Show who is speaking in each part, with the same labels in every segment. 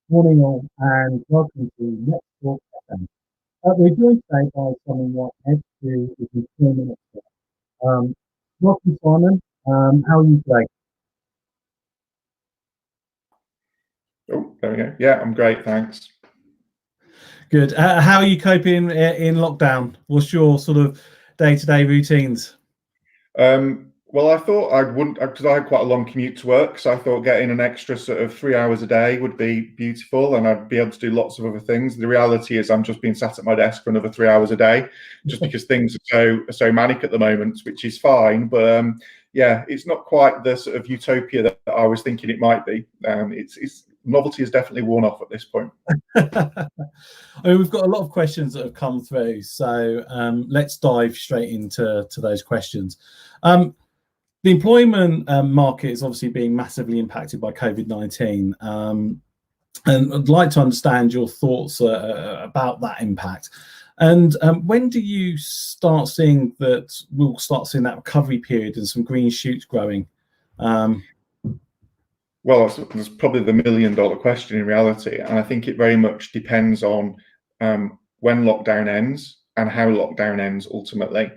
Speaker 1: Morning all, and welcome to Let's Talk FM. We're joined today by Simon Whitehead, who is the Employment Expert. Welcome, Simon. How are you today?
Speaker 2: Oh, there we go. Yeah, I'm great, thanks.
Speaker 3: Good. How are you coping in lockdown? What's your sort of day-to-day routines?
Speaker 2: Well, I thought I wouldn't, because I had quite a long commute to work, so I thought getting an extra sort of 3 hours a day would be beautiful, and I'd be able to do lots of other things. The reality is I'm just being sat at my desk for another 3 hours a day, just because things are so manic at the moment, which is fine. But yeah, it's not quite the sort of utopia that I was thinking it might be. It's novelty is definitely worn off at this point.
Speaker 3: I mean, we've got a lot of questions that have come through, so let's dive straight into those questions. The employment market is obviously being massively impacted by COVID-19, and I'd like to understand your thoughts about that impact. And when do you start seeing that we'll start seeing that recovery period and some green shoots growing?
Speaker 2: Well, that's probably the million-dollar question in reality, and I think it very much depends on when lockdown ends and how lockdown ends ultimately,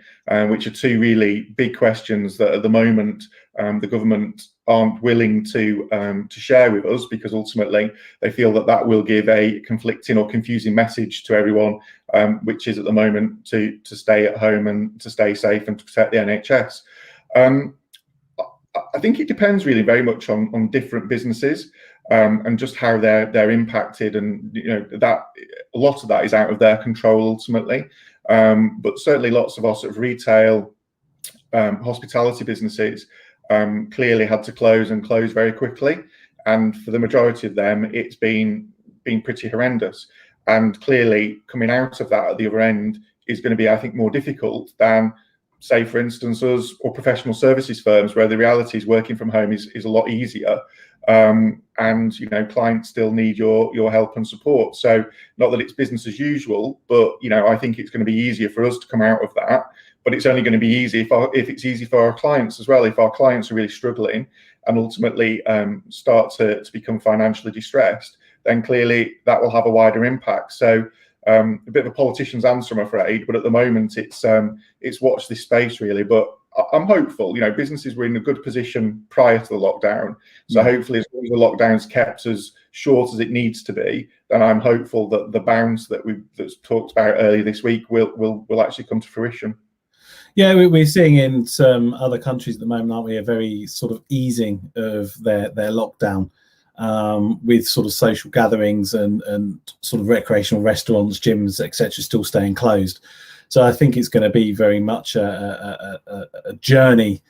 Speaker 2: which are two really big questions that at the moment the government aren't willing to share with us, because ultimately they feel that will give a conflicting or confusing message to everyone, which is at the moment to stay at home and to stay safe and to protect the NHS. I think it depends really very much on different businesses and just how they're impacted, and that a lot of that is out of their control ultimately. But certainly lots of our sort of retail, hospitality businesses clearly had to close very quickly, and for the majority of them it's been pretty horrendous. And clearly coming out of that at the other end is going to be, I think, more difficult than, say, for instance, us or professional services firms, where the reality is working from home is a lot easier, and clients still need your help and support. So not that it's business as usual, but I think it's going to be easier for us to come out of that. But it's only going to be easy if it's easy for our clients as well. If our clients are really struggling and ultimately start to become financially distressed, then clearly that will have a wider impact. So a bit of a politician's answer, I'm afraid, but at the moment it's watch this space really. But I'm hopeful. Businesses were in a good position prior to the lockdown, so hopefully as long as the lockdown's kept as short as it needs to be, then I'm hopeful that the bounce that's talked about earlier this week will actually come to fruition.
Speaker 3: Yeah, we're seeing in some other countries at the moment, aren't we, a very sort of easing of their lockdown, with sort of social gatherings and sort of recreational restaurants, gyms, etc., still staying closed. So I think it's going to be very much a journey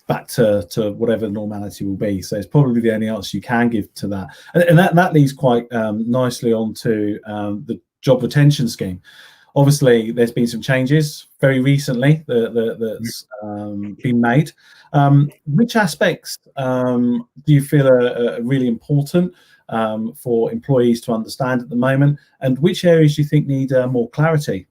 Speaker 3: back to whatever normality will be. So it's probably the only answer you can give to that. And that leads quite nicely onto the job retention scheme. Obviously, there's been some changes very recently that's been made. Which aspects do you feel are really important for employees to understand at the moment, and which areas do you think need more clarity?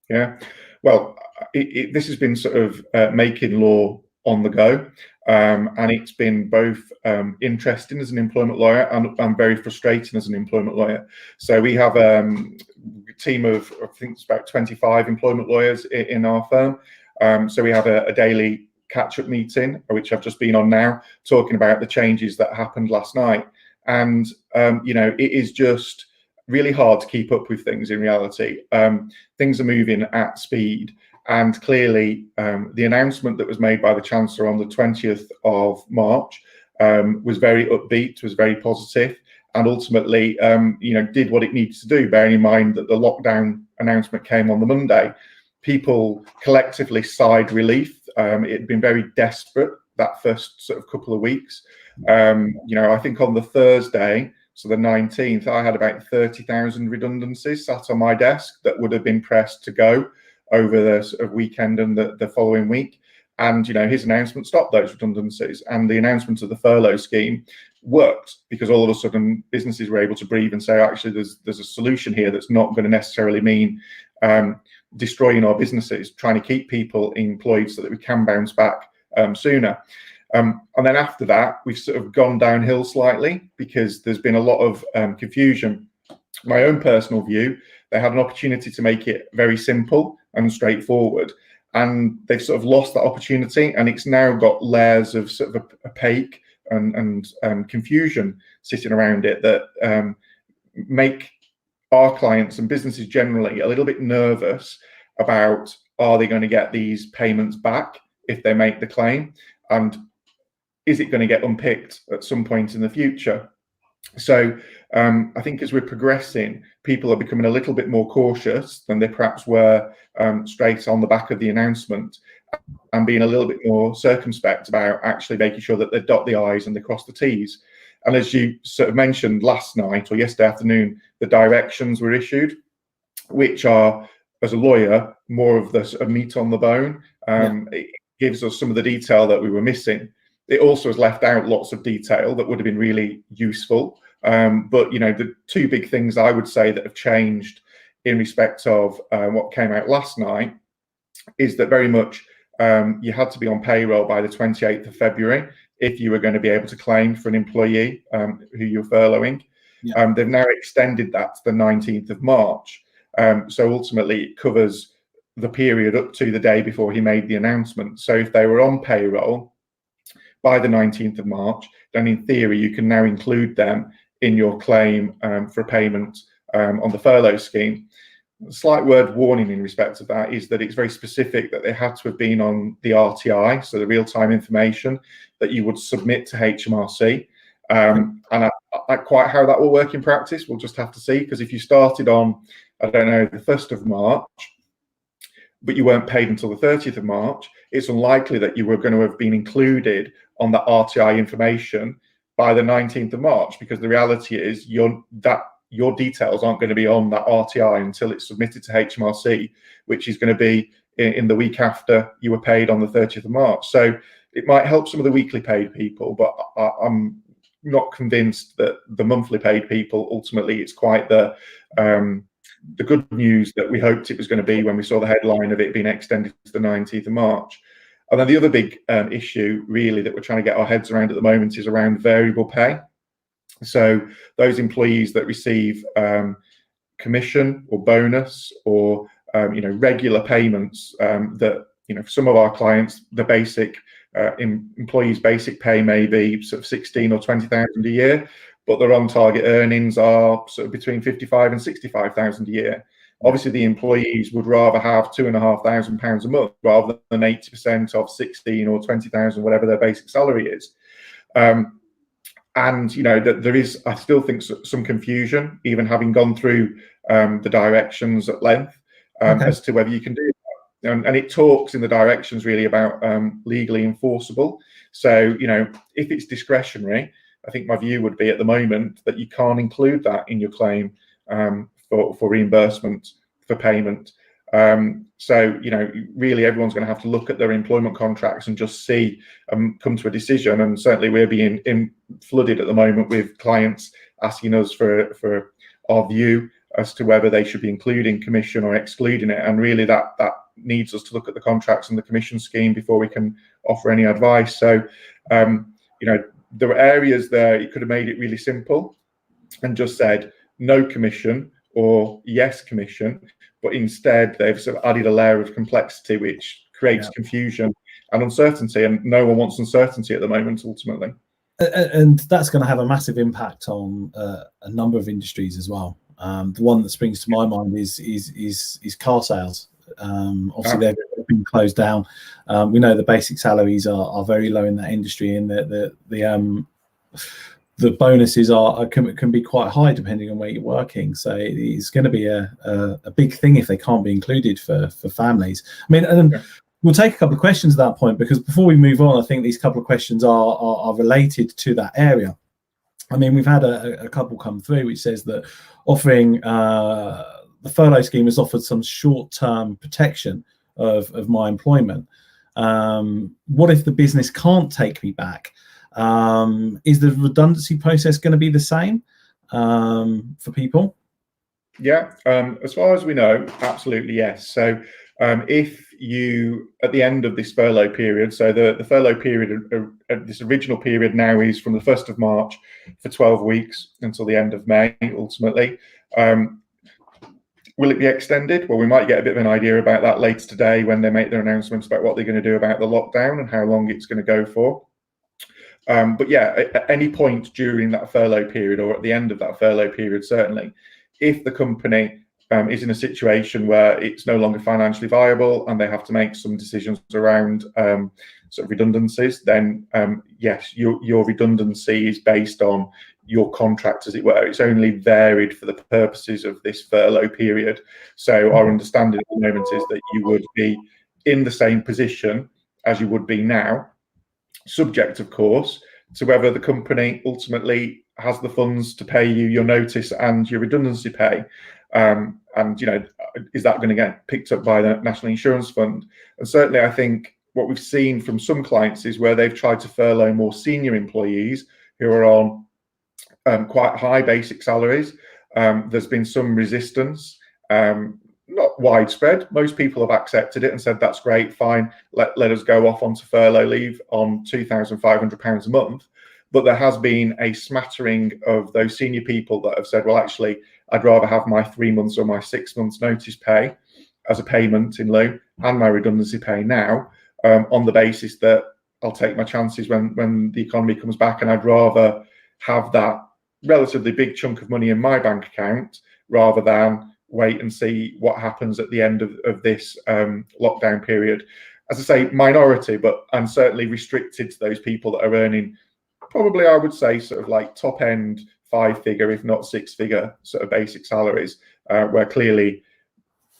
Speaker 2: Yeah, well, this has been sort of making law on the go, and it's been both interesting as an employment lawyer and very frustrating as an employment lawyer. So we have a team of, I think it's about 25 employment lawyers in our firm. So we have a daily catch-up meeting, which I've just been on now, talking about the changes that happened last night. And it is just really hard to keep up with things in reality. Things are moving at speed, and clearly the announcement that was made by the Chancellor on the 20th of March was very upbeat, was very positive, and ultimately did what it needs to do, bearing in mind that the lockdown announcement came on the Monday. People collectively sighed relief. It had been very desperate that first sort of couple of weeks. I think on the Thursday, so the 19th, I had about 30,000 redundancies sat on my desk that would have been pressed to go over the sort of weekend and the following week. And his announcement stopped those redundancies, and the announcement of the furlough scheme worked, because all of a sudden businesses were able to breathe and say, actually, there's a solution here that's not going to necessarily mean destroying our businesses, trying to keep people employed so that we can bounce back sooner. And then after that, we've sort of gone downhill slightly because there's been a lot of confusion. My own personal view, they had an opportunity to make it very simple and straightforward, and they've sort of lost that opportunity, and it's now got layers of sort of opaque and confusion sitting around it that make our clients and businesses generally a little bit nervous about, are they going to get these payments back if they make the claim, and is it going to get unpicked at some point in the future? So I think as we're progressing, people are becoming a little bit more cautious than they perhaps were straight on the back of the announcement, and being a little bit more circumspect about actually making sure that they dot the I's and they cross the T's. And as you sort of mentioned last night or yesterday afternoon, the directions were issued, which are, as a lawyer, more of the sort of meat on the bone. It gives us some of the detail that we were missing. It also has left out lots of detail that would have been really useful. But, you know, the two big things I would say that have changed in respect of what came out last night is that very much you had to be on payroll by the 28th of February if you were going to be able to claim for an employee who you're furloughing. They've now extended that to the 19th of March. So ultimately it covers the period up to the day before he made the announcement. So if they were on payroll by the 19th of March, then in theory you can now include them in your claim for a payment on the furlough scheme. A slight word warning in respect of that is that it's very specific that they had to have been on the RTI, so the real-time information that you would submit to HMRC. And quite how that will work in practice, we'll just have to see, because if you started on, I don't know, the 1st of March, but you weren't paid until the 30th of March, it's unlikely that you were going to have been included on the RTI information by the 19th of March, because the reality is your details aren't going to be on that RTI until it's submitted to HMRC, which is going to be in the week after you were paid on the 30th of March. So it might help some of the weekly paid people, but I'm not convinced that the monthly paid people, ultimately, it's quite the good news that we hoped it was going to be when we saw the headline of it being extended to the 19th of March. And then the other big issue, really, that we're trying to get our heads around at the moment is around variable pay. So those employees that receive commission or bonus or regular payments that, for some of our clients, the basic employees' basic pay may be sort of 16 or 20,000 a year, but their on-target earnings are sort of between 55 and 65,000 a year. Obviously, the employees would rather have £2,500 a month rather than 80% of 16 or 20,000, whatever their basic salary is. And that there is, I still think, some confusion, even having gone through the directions at length as to whether you can do that. And it talks in the directions really about legally enforceable. So, if it's discretionary, I think my view would be at the moment that you can't include that in your claim for reimbursement, for payment. So, really everyone's going to have to look at their employment contracts and just see come to a decision. And certainly we're being flooded at the moment with clients asking us for our view as to whether they should be including commission or excluding it. And really that needs us to look at the contracts and the commission scheme before we can offer any advice. So, there were areas there you could have made it really simple and just said no commission or yes commission, but instead they've sort of added a layer of complexity which creates confusion and uncertainty, and no one wants uncertainty at the moment ultimately.
Speaker 3: And that's going to have a massive impact on a number of industries as well. The one that springs to my mind is car sales. Obviously they've been closed down. We know the basic salaries are very low in that industry, and the bonuses can be quite high depending on where you're working. So it's going to be a big thing if they can't be included for families. I mean, and we'll take a couple of questions at that point, because before we move on, I think these couple of questions are related to that area. I mean, we've had a couple come through which says that offering the furlough scheme has offered some short-term protection of my employment. What if the business can't take me back? Is the redundancy process going to be the same for people?
Speaker 2: Yeah, as far as we know, absolutely yes. So If you, at the end of this furlough period, so the furlough period, this original period now is from the 1st of March for 12 weeks until the end of May, ultimately. Will it be extended? Well, we might get a bit of an idea about that later today when they make their announcements about what they're going to do about the lockdown and how long it's going to go for. But yeah, at any point during that furlough period or at the end of that furlough period, certainly, if the company is in a situation where it's no longer financially viable and they have to make some decisions around sort of redundancies, then yes, your redundancy is based on your contract, as it were. It's only varied for the purposes of this furlough period. So our understanding at the moment is that you would be in the same position as you would be now, subject, of course, to whether the company ultimately has the funds to pay you your notice and your redundancy pay. And, you know, is that going to get picked up by the National Insurance Fund? And certainly, I think what we've seen from some clients is where they've tried to furlough more senior employees who are on quite high basic salaries. There's been some resistance, not widespread. Most people have accepted it and said, that's great, fine, let us go off onto furlough leave on £2,500 a month. But there has been a smattering of those senior people that have said, well, actually, I'd rather have my 3 months or my 6 months notice pay as a payment in lieu and my redundancy pay now, on the basis that I'll take my chances when the economy comes back, and I'd rather have that relatively big chunk of money in my bank account rather than wait and see what happens at the end of this lockdown period. As I say, minority, but I'm certainly restricted to those people that are earning probably, I would say, sort of like top end 5-figure, if not 6-figure sort of basic salaries, where clearly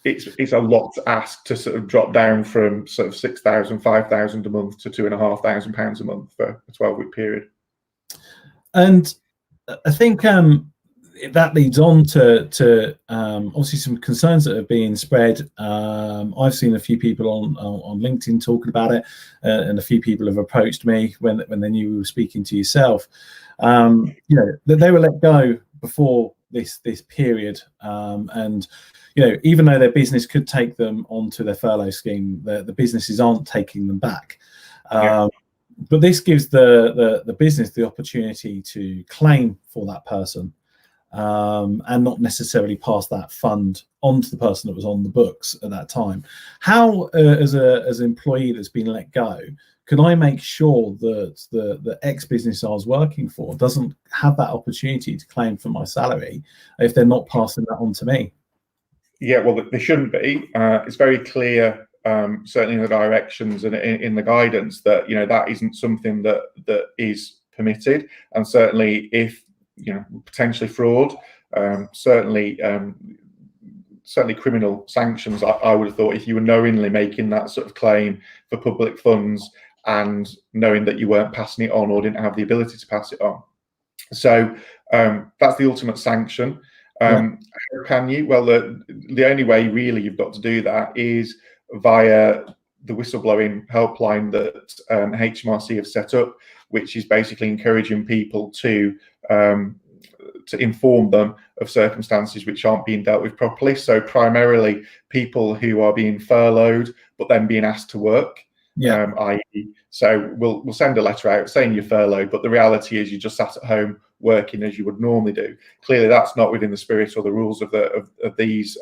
Speaker 2: it's a lot to ask to sort of drop down from sort of 6,000, 5,000 a month to £2,500 a month for a 12-week period.
Speaker 3: And I think that leads on to obviously some concerns that have been spread. I've seen a few people on LinkedIn talking about it, and a few people have approached me when they knew we were speaking to yourself. You know, that they were let go before this period, and you know, even though their business could take them onto their furlough scheme, the businesses aren't taking them back. But this gives the business the opportunity to claim for that person, and not necessarily pass that fund on to the person that was on the books at that time. How, as an employee that's been let go, can I make sure that the ex-business I was working for doesn't have that opportunity to claim for my salary if they're not passing that on to me?
Speaker 2: Yeah, well, they shouldn't be. It's very clear, certainly in the directions and in the guidance, that, you know, that isn't something that is permitted. And certainly, if, you know, potentially fraud, certainly criminal sanctions. I would have thought, if you were knowingly making that sort of claim for public funds and knowing that you weren't passing it on or didn't have the ability to pass it on. So that's the ultimate sanction. How can you? Well, the only way really you've got to do that is via the whistleblowing helpline that HMRC have set up, which is basically encouraging people to inform them of circumstances which aren't being dealt with properly. So primarily people who are being furloughed but then being asked to work. I.e., so we'll send a letter out saying you're furloughed, but the reality is you just sat at home working as you would normally do. Clearly, that's not within the spirit or the rules of these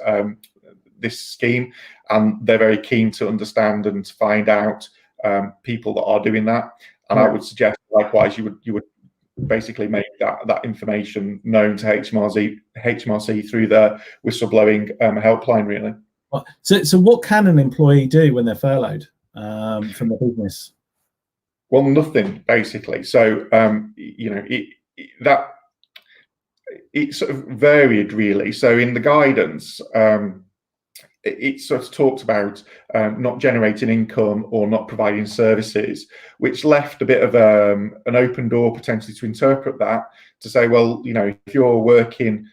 Speaker 2: this scheme, and they're very keen to understand and to find out people that are doing that. And I would suggest, likewise, you would basically make that information known to HMRC through the whistleblowing helpline, really.
Speaker 3: So what can an employee do when they're furloughed from the business?
Speaker 2: Well, nothing, basically. So you know, it sort of varied, really. So in the guidance, it sort of talked about not generating income or not providing services, which left a bit of an open door potentially to interpret that to say, well, you know, if you're working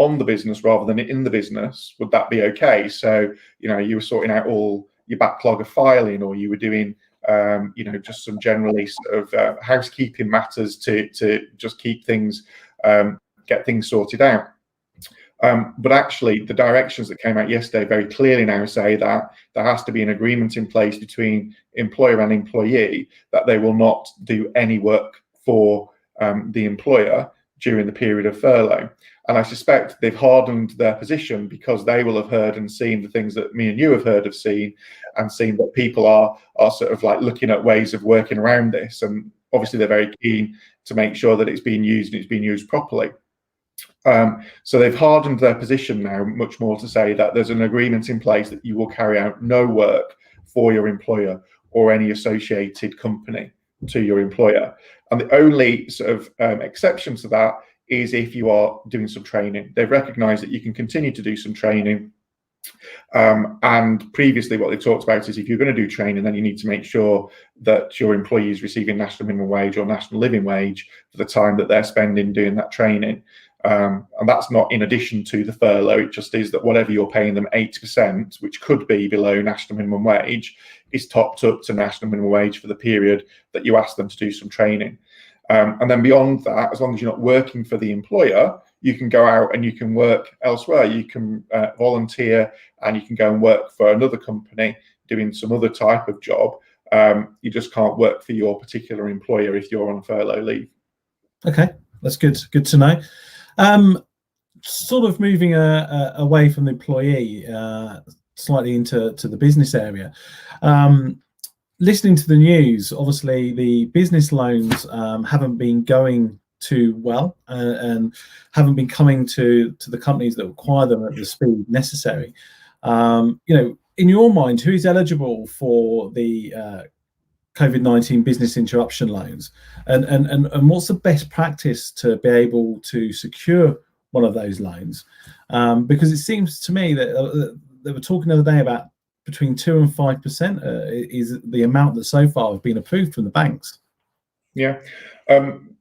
Speaker 2: on the business rather than in the business, would that be okay? So, you know, you were sorting out all your backlog of filing, or you were doing you know, just some generally sort of housekeeping matters to just keep things, get things sorted out. But actually, the directions that came out yesterday very clearly now say that there has to be an agreement in place between employer and employee that they will not do any work for the employer during the period of furlough. And I suspect they've hardened their position because they will have heard and seen the things that me and you have heard of seen, and seen that people are sort of like looking at ways of working around this. And obviously they're very keen to make sure that it's being used and it's being used properly. So they've hardened their position now much more to say that there's an agreement in place that you will carry out no work for your employer or any associated company to your employer. And the only sort of exception to that is if you are doing some training. They've recognised that you can continue to do some training. And previously what they've talked about is if you're going to do training, then you need to make sure that your employee is receiving national minimum wage or national living wage for the time that they're spending doing that training. And that's not in addition to the furlough. It just is that whatever you're paying them 80%, which could be below national minimum wage, is topped up to national minimum wage for the period that you ask them to do some training. And then beyond that, as long as you're not working for the employer, you can go out and you can work elsewhere. You can volunteer and you can go and work for another company doing some other type of job. You just can't work for your particular employer if you're on furlough leave.
Speaker 3: Okay, that's good. Good to know. Sort of moving away from the employee, slightly into the business area. Listening to the news, obviously the business loans haven't been going too well and haven't been coming to the companies that require them at the speed necessary. You know, in your mind, who is eligible for the COVID-19 business interruption loans, and what's the best practice to be able to secure one of those loans? Because it seems to me that they were talking the other day about between 2 and 5% is the amount that so far have been approved from the banks.
Speaker 2: Yeah.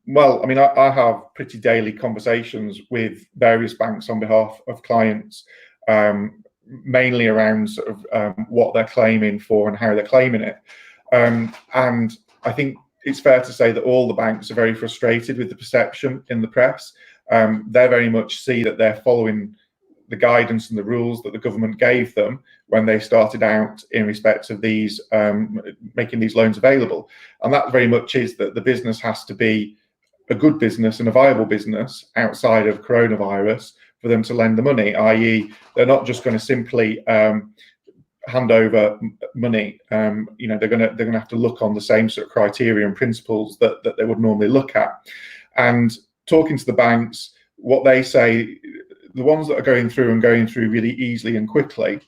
Speaker 2: Well, I mean, I have pretty daily conversations with various banks on behalf of clients, mainly around sort of what they're claiming for and how they're claiming it. And I think it's fair to say that all the banks are very frustrated with the perception in the press. They very much see that they're following the guidance and the rules that the government gave them when they started out in respect of these making these loans available. And that very much is that the business has to be a good business and a viable business outside of coronavirus for them to lend the money, i.e. they're not just going to simply hand over money. You know, they're going to have to look on the same sort of criteria and principles that they would normally look at. And talking to the banks, what they say, the ones that are going through really easily and quickly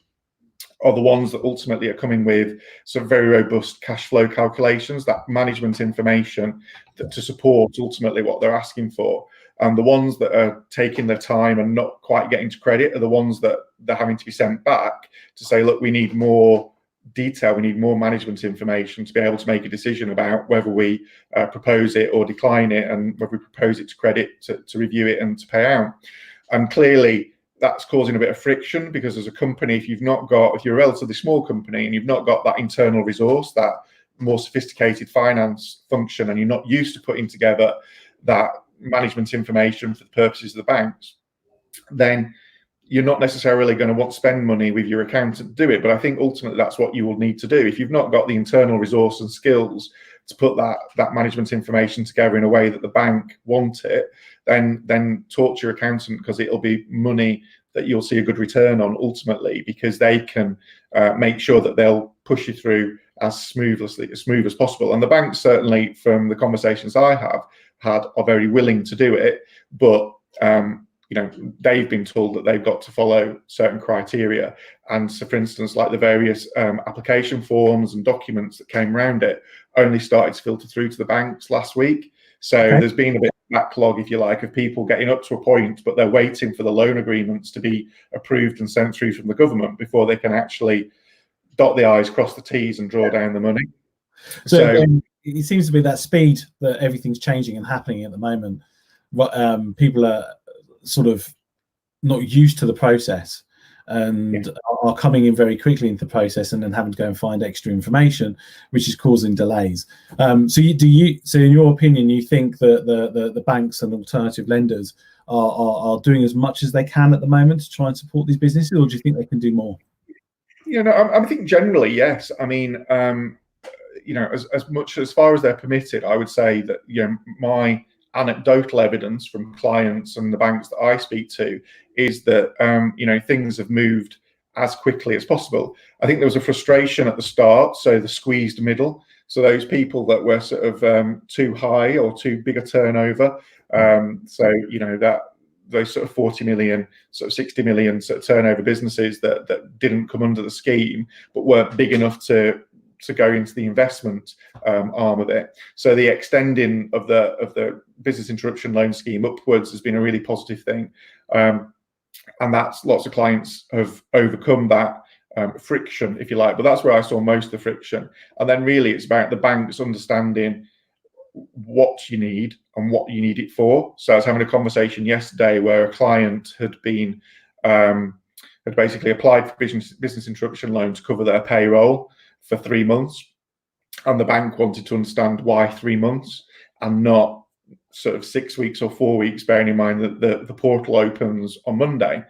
Speaker 2: are the ones that ultimately are coming with some very robust cash flow calculations, that management information to support ultimately what they're asking for. And the ones that are taking their time and not quite getting to credit are the ones that they're having to be sent back to say, look, we need more detail, we need more management information to be able to make a decision about whether we propose it or decline it, and whether we propose it to credit, to review it and to pay out. And clearly that's causing a bit of friction, because as a company, if you're a relatively small company and you've not got that internal resource, that more sophisticated finance function, and you're not used to putting together that management information for the purposes of the banks, then you're not necessarily going to want to spend money with your accountant to do it. But I think ultimately that's what you will need to do. If you've not got the internal resource and skills to put that management information together in a way that the bank want it, then talk to your accountant, because it'll be money that you'll see a good return on ultimately, because they can make sure that they'll push you through as smooth as possible. And the banks, certainly from the conversations I have had, are very willing to do it, but you know, they've been told that they've got to follow certain criteria. And so, for instance, like the various application forms and documents that came around it only started to filter through to the banks last week. So there's been a bit of backlog, if you like, of people getting up to a point, but they're waiting for the loan agreements to be approved and sent through from the government before they can actually dot the I's, cross the T's and draw down the money.
Speaker 3: So it seems to be that speed that everything's changing and happening at the moment. People are sort of not used to the process and are coming in very quickly into the process and then having to go and find extra information, which is causing delays. So in your opinion, you think that the banks and alternative lenders are doing as much as they can at the moment to try and support these businesses, or do you think they can do more?
Speaker 2: I think generally yes. I mean, as much as far as they're permitted, I would say that my anecdotal evidence from clients and the banks that I speak to is that things have moved as quickly as possible. I think there was a frustration at the start, so the squeezed middle. So those people that were sort of too high or too big a turnover. That those sort of 40 million, sort of 60 million sort of turnover businesses that didn't come under the scheme, but weren't big enough to go into the investment arm of it. So the extending of the business interruption loan scheme upwards has been a really positive thing. And that's lots of clients have overcome that friction, if you like, but that's where I saw most of the friction. And then really it's about the banks understanding what you need and what you need it for. So I was having a conversation yesterday where a client had been had basically applied for business interruption loan to cover their payroll for 3 months, and the bank wanted to understand why 3 months and not sort of 6 weeks or 4 weeks, bearing in mind that the portal opens on Monday.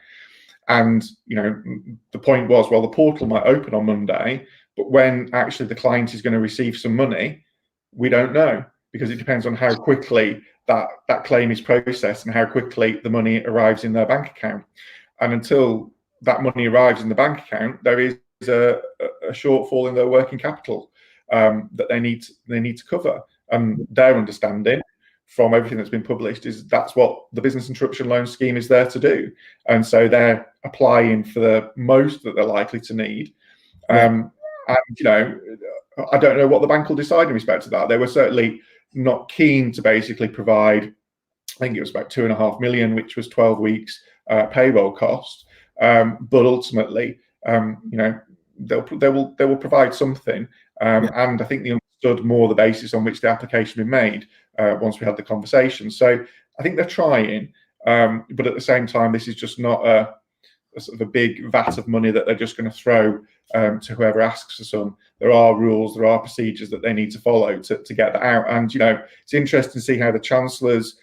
Speaker 2: And the point was, well, the portal might open on Monday, but when actually the client is going to receive some money, we don't know, because it depends on how quickly that claim is processed and how quickly the money arrives in their bank account. And until that money arrives in the bank account, there is a shortfall in their working capital that they need to cover. And their understanding from everything that's been published is that's what the business interruption loan scheme is there to do. And so they're applying for the most that they're likely to need. And I don't know what the bank will decide in respect to that. They were certainly not keen to basically provide, I think it was about 2.5 million, which was 12 weeks payroll cost. But ultimately, they will provide something. And I think they understood more the basis on which the application had been made once we had the conversation. So I think they're trying, but at the same time, this is just not a sort of a big vat of money that they're just going to throw to whoever asks for some. There are rules, there are procedures that they need to follow to get that out. And it's interesting to see how the Chancellor's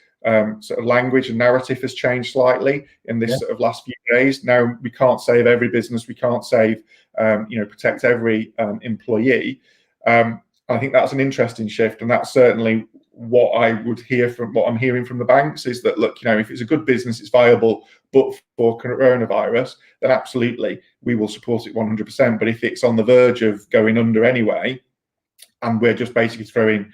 Speaker 2: sort of language and narrative has changed slightly in this sort of last few days. Now, we can't save every business, we can't save protect every employee. I think that's an interesting shift, and that's certainly what I would hear from what I'm hearing from the banks is that, look, if it's a good business, it's viable, but for coronavirus, then absolutely we will support it 100%. But if it's on the verge of going under anyway, and we're just basically throwing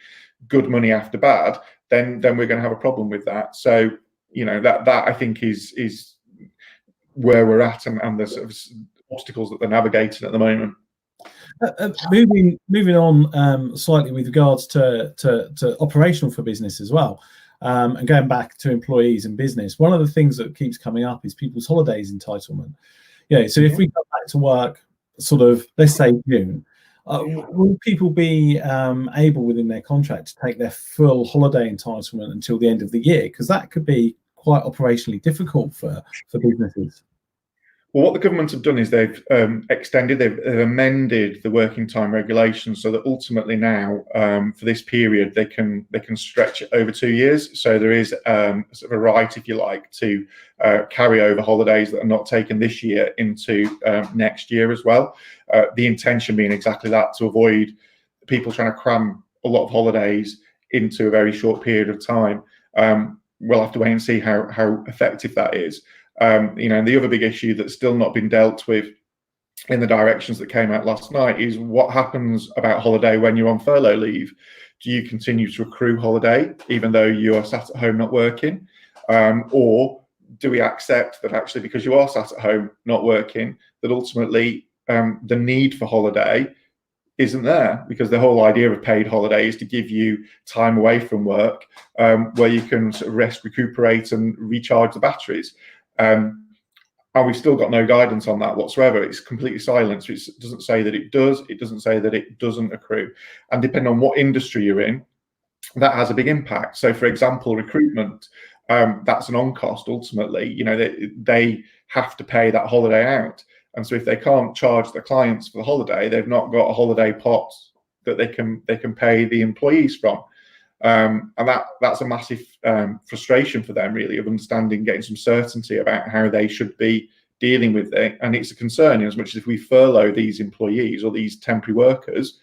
Speaker 2: good money after bad, then we're going to have a problem with that. So that I think is where we're at, and the sort of obstacles that they're navigating at the moment.
Speaker 3: Moving on slightly with regards to operational for business as well, and going back to employees and business, one of the things that keeps coming up is people's holidays entitlement. So if we go back to work sort of, let's say June, will people be able within their contract to take their full holiday entitlement until the end of the year? Because that could be quite operationally difficult for businesses.
Speaker 2: Well, what the government have done is they've amended the working time regulations so that ultimately now, for this period, they can stretch it over 2 years. So there is sort of a right, if you like, to carry over holidays that are not taken this year into next year as well. The intention being exactly that, to avoid people trying to cram a lot of holidays into a very short period of time. We'll have to wait and see how effective that is. The other big issue that's still not been dealt with in the directions that came out last night is what happens about holiday when you're on furlough leave. Do you continue to accrue holiday even though you are sat at home not working? Or do we accept that actually, because you are sat at home not working, that ultimately the need for holiday isn't there? Because the whole idea of paid holiday is to give you time away from work where you can sort of rest, recuperate and recharge the batteries. And we've still got no guidance on that whatsoever. It's completely silent. It doesn't say that it does. It doesn't say that it doesn't accrue. And depending on what industry you're in, that has a big impact. So, for example, recruitment, that's an on-cost ultimately. They have to pay that holiday out. And so if they can't charge the clients for the holiday, they've not got a holiday pot that they can pay the employees from. And that's a massive frustration for them, really, of understanding, getting some certainty about how they should be dealing with it. And it's a concern, as much as if we furlough these employees or these temporary workers,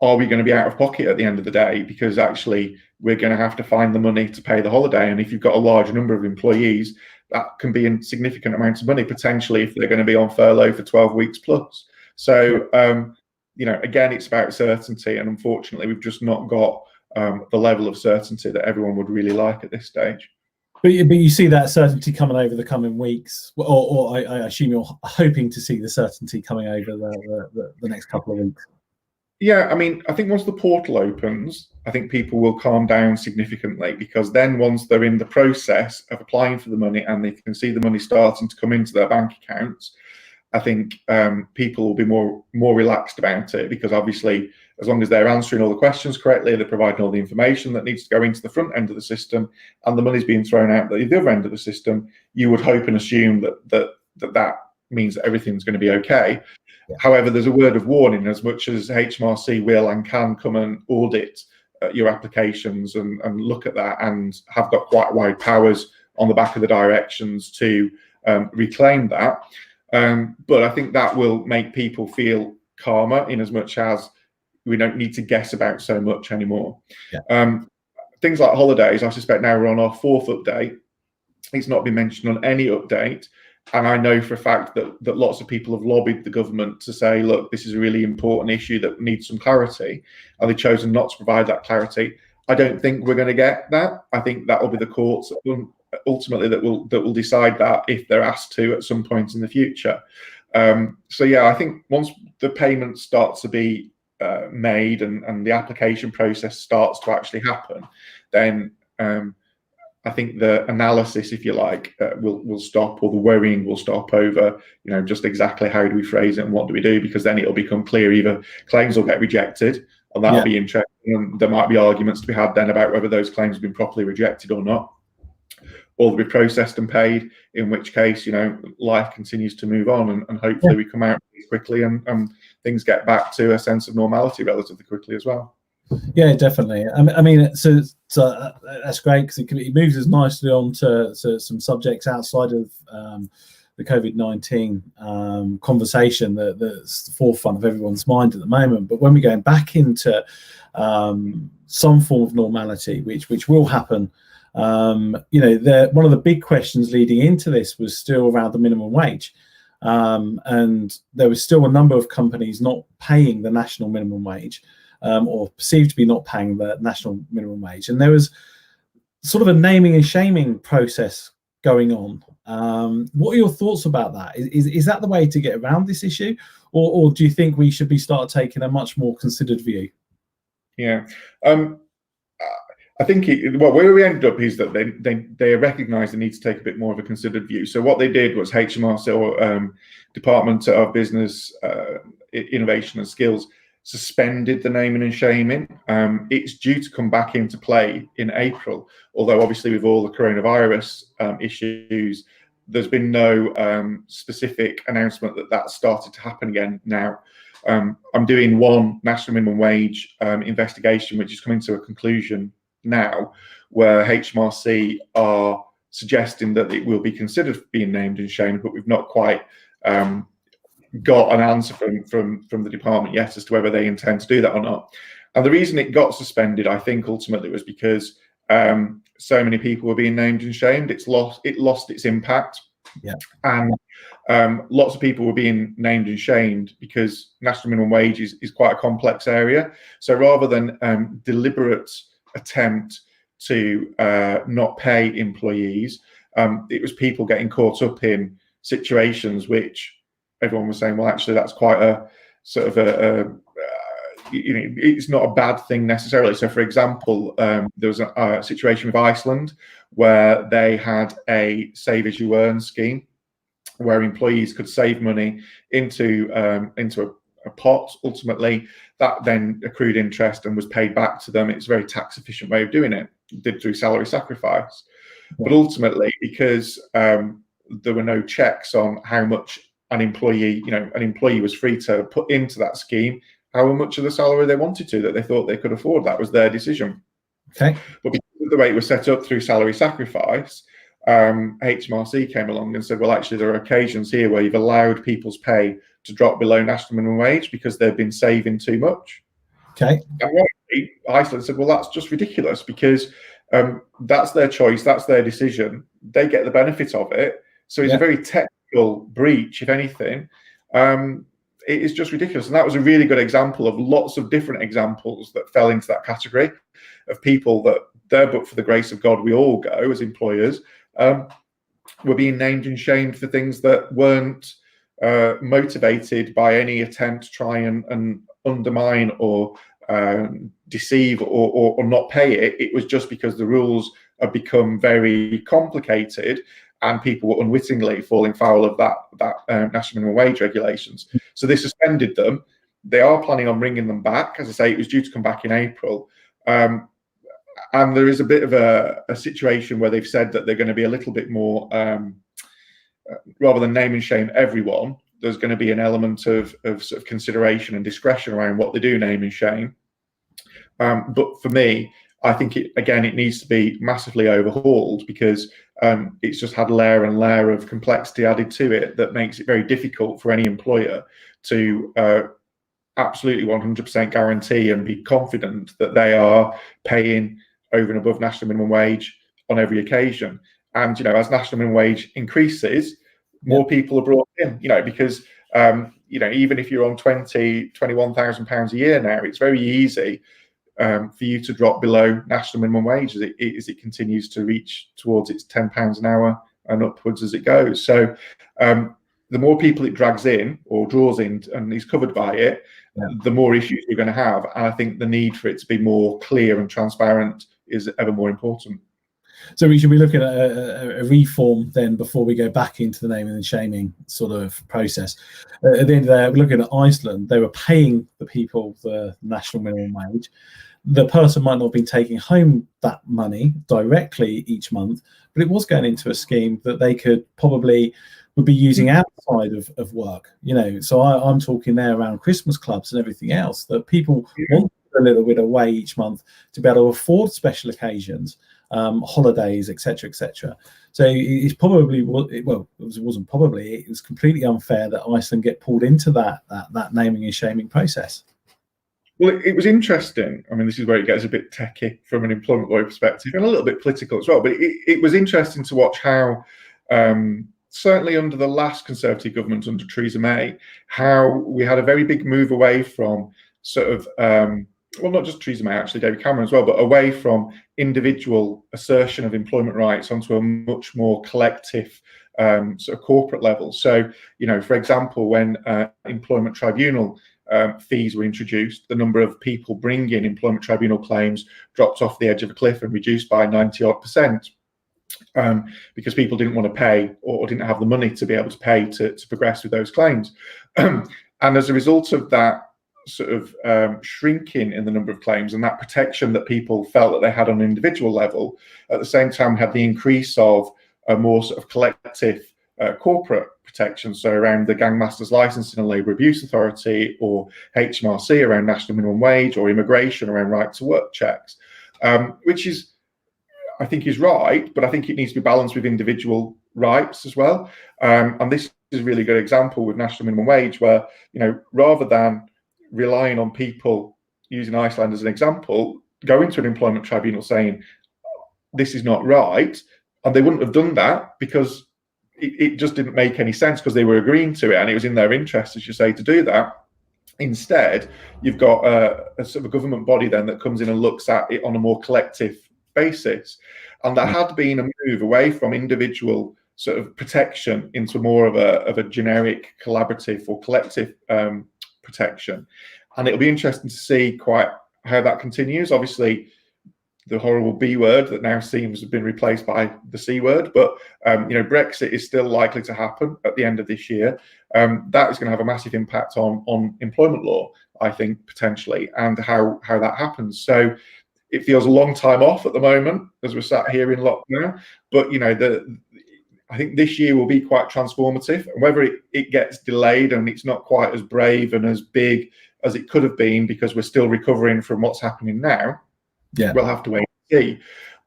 Speaker 2: are we going to be out of pocket at the end of the day? Because actually we're going to have to find the money to pay the holiday. And if you've got a large number of employees, that can be in significant amounts of money, potentially, if they're going to be on furlough for 12 weeks plus. So, again, it's about certainty. And unfortunately, we've just not got the level of certainty that everyone would really like at this stage.
Speaker 3: But you see that certainty coming over the coming weeks, or I assume you're hoping to see the certainty coming over the next couple of weeks.
Speaker 2: Yeah, I mean, I think once the portal opens, I think people will calm down significantly, because then once they're in the process of applying for the money and they can see the money starting to come into their bank accounts, I think people will be more relaxed about it, because obviously, as long as they're answering all the questions correctly, they're providing all the information that needs to go into the front end of the system, and the money's being thrown out the other end of the system, you would hope and assume that means that everything's going to be okay.
Speaker 3: Yeah.
Speaker 2: However, there's a word of warning, as much as HMRC will and can come and audit your applications and look at that, and have got quite wide powers on the back of the directions to reclaim that. But I think that will make people feel calmer, in as much as we don't need to guess about so much anymore. Yeah. Things like holidays, I suspect now we're on our 4th update. It's not been mentioned on any update. And I know for a fact that lots of people have lobbied the government to say, look, this is a really important issue that needs some clarity, and they've chosen not to provide that clarity. I don't think we're going to get that. I think that will be the courts ultimately that will decide that, if they're asked to at some point in the future. So yeah, I think once the payment starts to be made and the application process starts to actually happen, then I think the analysis, if you like, will stop, or the worrying will stop over, just exactly how do we phrase it and what do we do, because then it'll become clear either claims will get rejected, and that'll be interesting, and there might be arguments to be had then about whether those claims have been properly rejected or not, or they'll be processed and paid, in which case, life continues to move on, and hopefully we come out quickly and things get back to a sense of normality relatively quickly as well.
Speaker 3: Yeah, definitely. I mean, so that's great, because it moves us nicely on to some subjects outside of the COVID-19 conversation that's the forefront of everyone's mind at the moment. But when we're going back into some form of normality, which will happen, one of the big questions leading into this was still around the minimum wage. And there was still a number of companies not paying the national minimum wage, or perceived to be not paying the national minimum wage. And there was sort of a naming and shaming process going on. What are your thoughts about that? Is that the way to get around this issue? Or do you think we should start taking a much more considered view?
Speaker 2: Yeah. I think where we ended up is that they recognise the need to take a bit more of a considered view. So what they did was HMRC, or Department of Business, Innovation and Skills, suspended the naming and shaming. It's due to come back into play in April, although obviously with all the coronavirus issues, there's been no specific announcement that started to happen again now. I'm doing one national minimum wage investigation, which is coming to a conclusion now, where HMRC are suggesting that it will be considered being named and shamed, but we've not quite got an answer from the department yet as to whether they intend to do that or not. And the reason it got suspended, I think, ultimately was because so many people were being named and shamed. It lost its impact.
Speaker 3: Yeah.
Speaker 2: And lots of people were being named and shamed because national minimum wage is quite a complex area. So rather than deliberate attempt to not pay employees, it was people getting caught up in situations which everyone was saying, well, actually, that's quite a sort of it's not a bad thing necessarily. So, for example, there was a situation with Iceland where they had a save as you earn scheme where employees could save money into a pot. Ultimately, that then accrued interest and was paid back to them. It's a very tax efficient way of doing it, did through salary sacrifice. But ultimately, because there were no checks on how much an employee was free to put into that scheme how much of the salary they wanted to, that they thought they could afford. That was their decision.
Speaker 3: Okay.
Speaker 2: But because of the way it was set up through salary sacrifice, HMRC came along and said, well, actually, there are occasions here where you've allowed people's pay to drop below national minimum wage because they've been saving too much.
Speaker 3: Okay.
Speaker 2: And Iceland said, well, that's just ridiculous, because that's their choice, that's their decision. They get the benefit of it. So it's a very technical breach, if anything. It is just ridiculous. And that was a really good example of lots of different examples that fell into that category of people that there, but for the grace of God, we all go as employers, were being named and shamed for things that weren't motivated by any attempt to try and undermine or deceive or not pay it. It was just because the rules have become very complicated and people were unwittingly falling foul of that national minimum wage regulations. So they suspended them. They are planning on bringing them back. As I say, it was due to come back in April. And there is a bit of a situation where they've said that they're going to be a little bit more, rather than name and shame everyone, there's going to be an element of sort of consideration and discretion around what they do name and shame. But for me, I think it needs to be massively overhauled, because it's just had layer and layer of complexity added to it that makes it very difficult for any employer to absolutely 100% guarantee and be confident that they are paying over and above national minimum wage on every occasion. And, as national minimum wage increases, more people are brought in, because, even if you're on £21,000 a year now, it's very easy for you to drop below national minimum wage as it continues to reach towards its £10 an hour and upwards as it goes. So the more people it drags in or draws in and is covered by it, the more issues you're going to have. And I think the need for it to be more clear and transparent is ever more important.
Speaker 3: So we should be looking at a reform then before we go back into the naming and shaming sort of process. At the end of the day, looking at Iceland, they were paying the people the national minimum wage. The person might not have been taking home that money directly each month, but it was going into a scheme that they would be using outside of work. So I'm talking there around Christmas clubs and everything else, that people want a little bit away each month to be able to afford special occasions, holidays, etc., etc. So it's probably, it was completely unfair that Iceland get pulled into that naming and shaming process.
Speaker 2: Well, it was interesting. I mean, this is where it gets a bit techie from an employment lawyer perspective, and a little bit political as well. But it was interesting to watch how, certainly under the last Conservative government under Theresa May, how we had a very big move away from sort of, not just Theresa May, actually, David Cameron as well, but away from individual assertion of employment rights onto a much more collective sort of corporate level. So, for example, when employment tribunal fees were introduced, the number of people bringing employment tribunal claims dropped off the edge of a cliff and reduced by 90-odd%, because people didn't want to pay or didn't have the money to be able to pay to progress with those claims. And as a result of that sort of shrinking in the number of claims and that protection that people felt that they had on an individual level, at the same time we had the increase of a more sort of collective corporate protection, so around the Gangmasters Licensing and Labour Abuse Authority, or HMRC around national minimum wage, or immigration around right to work checks, which I think is right, but I think it needs to be balanced with individual rights as well. And this is a really good example with national minimum wage, where, rather than relying on people, using Iceland as an example, going to an employment tribunal saying, this is not right, and they wouldn't have done that because it just didn't make any sense, because they were agreeing to it and it was in their interest, as you say, to do that. Instead, you've got a sort of a government body then that comes in and looks at it on a more collective basis. And there had been a move away from individual sort of protection into more of a generic collaborative or collective protection. And it'll be interesting to see quite how that continues. Obviously, the horrible B word that now seems to have been replaced by the C word, but Brexit is still likely to happen at the end of this year. That is going to have a massive impact on employment law, I think, potentially, and how that happens. So it feels a long time off at the moment as we're sat here in lockdown, but I think this year will be quite transformative, and whether it gets delayed and it's not quite as brave and as big as it could have been because we're still recovering from what's happening now.
Speaker 3: Yeah,
Speaker 2: we'll have to wait and see.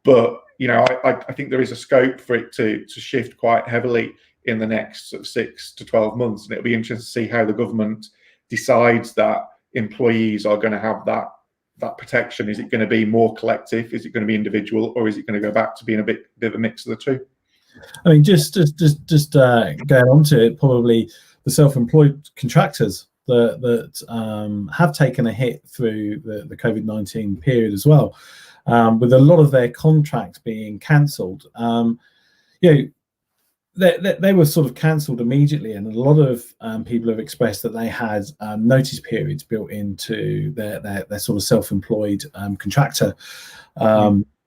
Speaker 2: But I think there is a scope for it to shift quite heavily in the next sort of 6 to 12 months, and it'll be interesting to see how the government decides that employees are going to have that protection. Is it going to be more collective? Is it going to be individual, or is it going to go back to being a bit of a mix of the two?
Speaker 3: I mean, just going on to it, probably the self-employed contractors that have taken a hit through the COVID-19 period as well, with a lot of their contracts being cancelled. They were sort of cancelled immediately, and a lot of people have expressed that they had notice periods built into their sort of self-employed contractor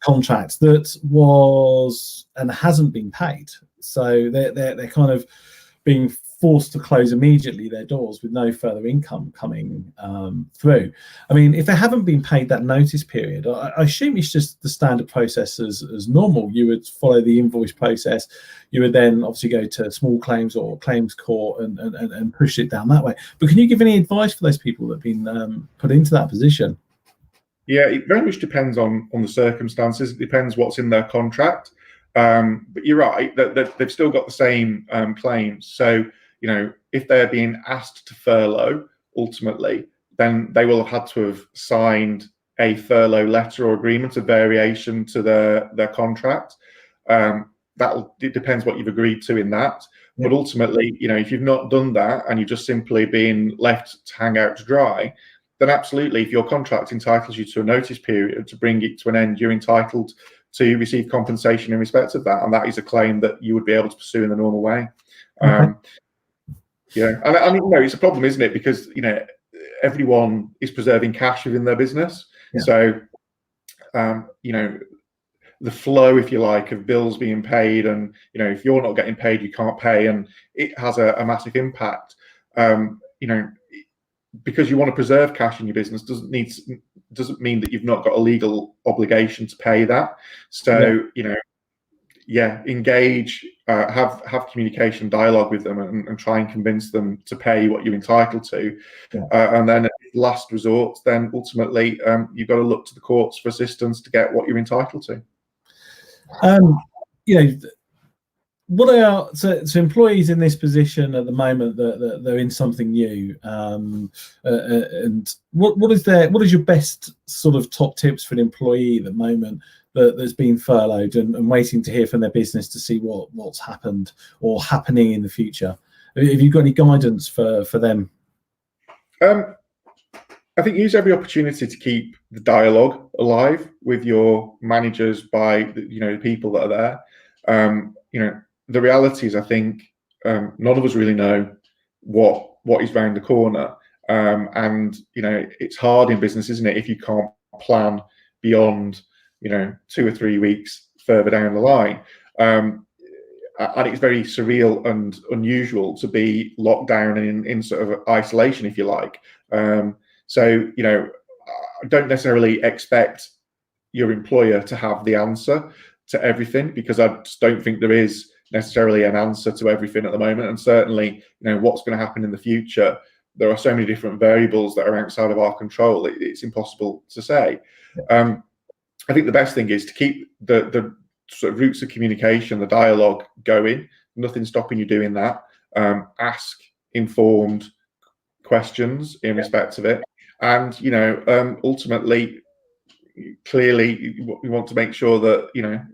Speaker 3: contract that was and hasn't been paid. So they're kind of being forced to close immediately their doors with no further income coming through. I mean, if they haven't been paid that notice period, I assume it's just the standard process as normal. You would follow the invoice process. You would then obviously go to small claims or claims court and push it down that way. But can you give any advice for those people that have been put into that position?
Speaker 2: Yeah, it very much depends on the circumstances. It depends what's in their contract. But you're right that they've still got the same claims. So, if they're being asked to furlough, ultimately, then they will have had to have signed a furlough letter or agreement, a variation to their contract. It depends what you've agreed to in that. Yeah. But ultimately, if you've not done that and you've just simply been left to hang out to dry, then absolutely, if your contract entitles you to a notice period to bring it to an end, you're entitled to receive compensation in respect of that, and that is a claim that you would be able to pursue in the normal way. Okay. Yeah, and I mean, it's a problem, isn't it? Because everyone is preserving cash within their business, yeah. So the flow, if you like, of bills being paid, and if you're not getting paid, you can't pay, and it has a massive impact. Because you want to preserve cash in your business doesn't mean that you've not got a legal obligation to pay that. So engage, have communication, dialogue with them, and try and convince them to pay what you're entitled to. Yeah. And then at last resort, then ultimately you've got to look to the courts for assistance to get what you're entitled to.
Speaker 3: What are so employees in this position at the moment that they're in something new, and what is your best sort of top tips for an employee at the moment that's been furloughed and waiting to hear from their business to see what's happened or happening in the future? Have you got any guidance for them?
Speaker 2: I think use every opportunity to keep the dialogue alive with your managers by the people that are there. The reality is, I think none of us really know what is around the corner, and it's hard in business, isn't it, if you can't plan beyond 2 or 3 weeks further down the line. And it's very surreal and unusual to be locked down in sort of isolation, if you like. So I don't necessarily expect your employer to have the answer to everything, because I just don't think there is necessarily an answer to everything at the moment. And certainly, what's going to happen in the future, there are so many different variables that are outside of our control. It's impossible to say. I think the best thing is to keep the sort of routes of communication, the dialogue going. Nothing stopping you doing that. Ask informed questions in respect of it. And, ultimately, clearly, we want to make sure that,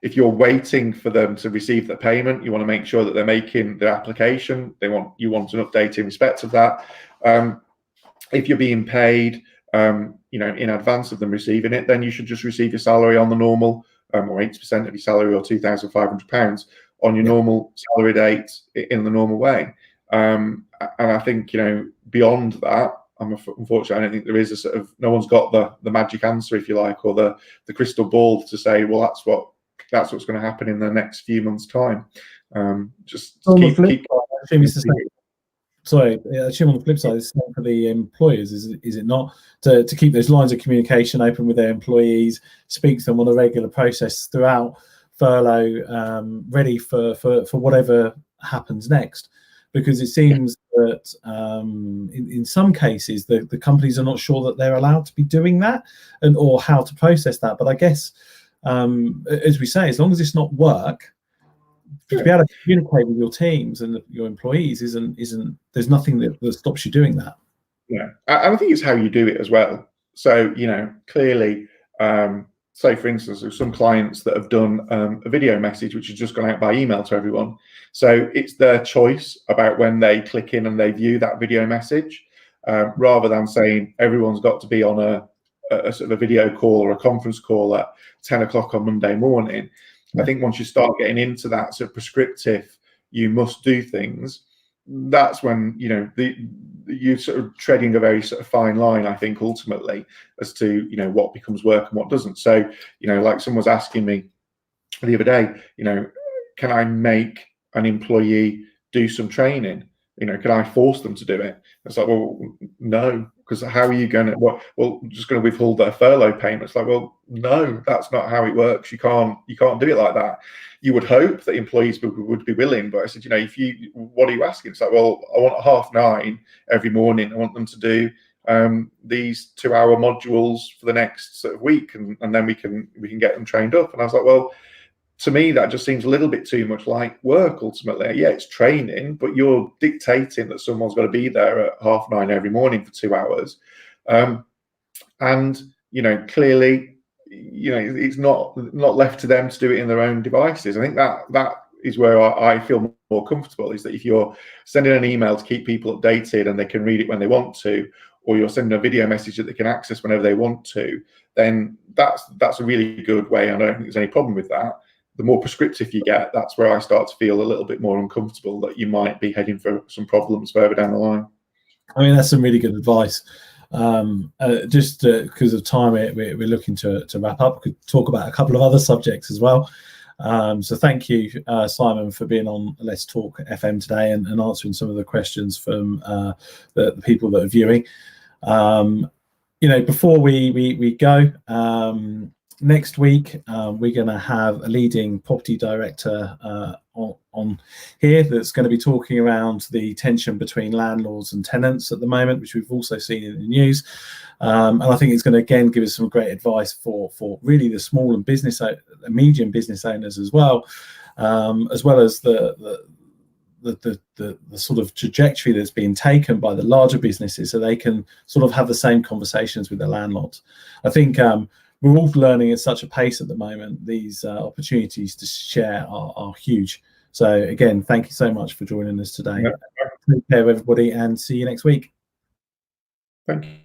Speaker 2: if you're waiting for them to receive the payment, you want to make sure that they're making the application. You want an update in respect of that. If you're being paid, in advance of them receiving it, then you should just receive your salary on the normal, or 80% of your salary, or £2,500 on your normal salary date in the normal way. And I think, beyond that, unfortunately, I don't think there is a sort of, no one's got the magic answer, if you like, or the crystal ball to say, well, that's what's going to happen in the next few months' time. Just keep
Speaker 3: Sorry, I assume on the flip side, it's not for the employers, is it not? To keep those lines of communication open with their employees, speak to them on a regular process throughout furlough, ready for whatever happens next. because it seems that in some cases the companies are not sure that they're allowed to be doing that, or how to process that. But I guess, as we say, as long as it's not work, to be able to communicate with your teams and your employees isn't there's nothing that stops you doing that.
Speaker 2: Yeah, I think it's how you do it as well. So, clearly, say for instance, there's some clients that have done a video message which has just gone out by email to everyone. So it's their choice about when they click in and they view that video message, rather than saying everyone's got to be on a sort of a video call or a conference call at 10 o'clock on Monday morning. I think once you start getting into that sort of prescriptive, you must do things, that's when you're sort of treading a very sort of fine line, I think, ultimately, as to what becomes work and what doesn't. So like someone was asking me the other day, can I make an employee do some training? Can I force them to do it? It's like, well, no, because how are you going to? Well, just going to withhold their furlough payments? Like, well, no, that's not how it works. You can't do it like that. You would hope that employees would be willing, but I said, what are you asking? It's like, well, I want 9:30 every morning. I want them to do these 2-hour modules for the next sort of week, and then we can get them trained up. And I was like, well, to me, that just seems a little bit too much like work, ultimately. Yeah, it's training, but you're dictating that someone's got to be there at 9:30 every morning for 2 hours. And, clearly, it's not left to them to do it in their own devices. I think that is where I feel more comfortable, is that if you're sending an email to keep people updated and they can read it when they want to, or you're sending a video message that they can access whenever they want to, then that's a really good way. I don't think there's any problem with that. The more prescriptive you get, that's where I start to feel a little bit more uncomfortable that you might be heading for some problems further down the line.
Speaker 3: I mean, that's some really good advice. Just because of time, we're looking to wrap up. We could talk about a couple of other subjects as well. So thank you, Simon, for being on Let's Talk FM today and answering some of the questions from the people that are viewing. Before we go, next week, we're going to have a leading property director on here that's going to be talking around the tension between landlords and tenants at the moment, which we've also seen in the news. And I think it's going to, again, give us some great advice for really the small and medium business owners as well as the sort of trajectory that's been taken by the larger businesses, so they can sort of have the same conversations with the landlords. I think we're all learning at such a pace at the moment. These opportunities to share are huge. So again, thank you so much for joining us today. Take care, everybody, and see you next week.
Speaker 2: Thank you.